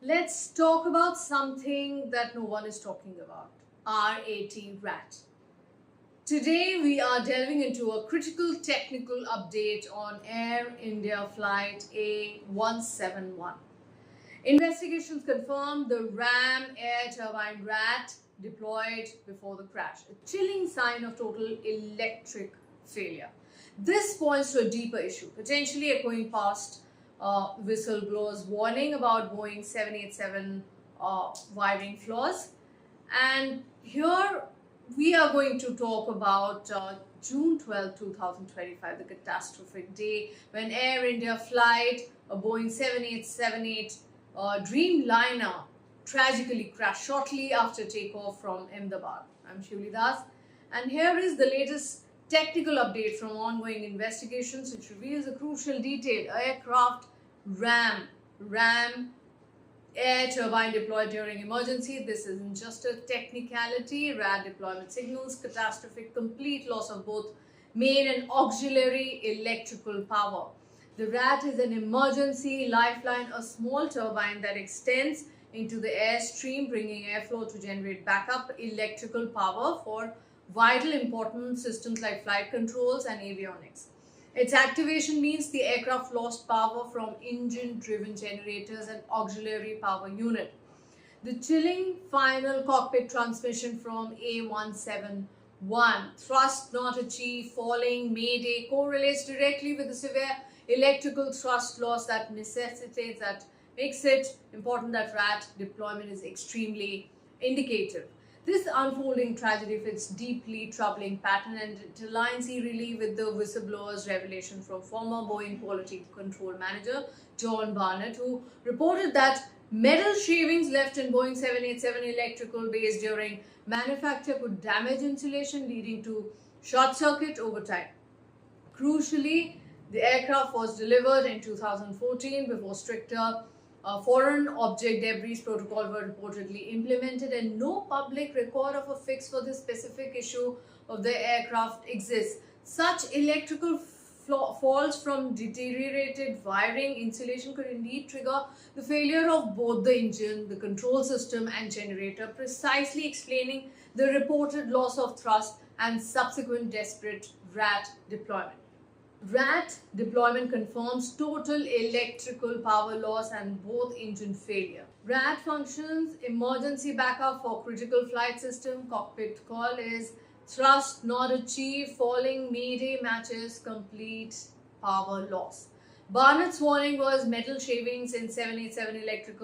Let's talk about something that no one is talking about, RAT. Today we are delving into a critical technical update on Air India Flight A171. Investigations confirmed the RAM air turbine RAT deployed before the crash, a chilling sign of total electric failure. This points to a deeper issue, potentially echoing past whistleblowers' warning about Boeing 787 wiring flaws. And here we are going to talk about June 12, 2025, the catastrophic day when Air India flight, a Boeing 7878 Dreamliner, tragically crashed shortly after takeoff from Ahmedabad. I'm Shivli Das, and here is the latest technical update from ongoing investigations, which reveals a crucial detail: aircraft RAM air turbine deployed during emergency. This isn't just a technicality. RAT deployment signals catastrophic complete loss of both main and auxiliary electrical power. The RAT is an emergency lifeline, a small turbine that extends into the airstream, bringing airflow to generate backup electrical power for vital important systems like flight controls and avionics. Its activation means the aircraft lost power from engine-driven generators and auxiliary power unit. The chilling final cockpit transmission from A171, thrust not achieved, falling, mayday, correlates directly with the severe electrical thrust loss that makes it important that RAT deployment is extremely indicative. This unfolding tragedy fits deeply troubling pattern and it aligns eerily with the whistleblower's revelation from former Boeing quality control manager John Barnett, who reported that metal shavings left in Boeing 787 electrical bays during manufacture could damage insulation, leading to short circuit over time. Crucially, the aircraft was delivered in 2014 before stricter foreign object debris protocol were reportedly implemented, and no public record of a fix for this specific issue of the aircraft exists. Such electrical faults from deteriorated wiring insulation could indeed trigger the failure of both the engine, the control system and generator, precisely explaining the reported loss of thrust and subsequent desperate RAT deployment. RAT deployment confirms total electrical power loss and both engine failure. RAT functions emergency backup for critical flight system. Cockpit call is thrust not achieved, falling, mayday matches complete power loss. Barnett's warning was metal shavings in 787 electrical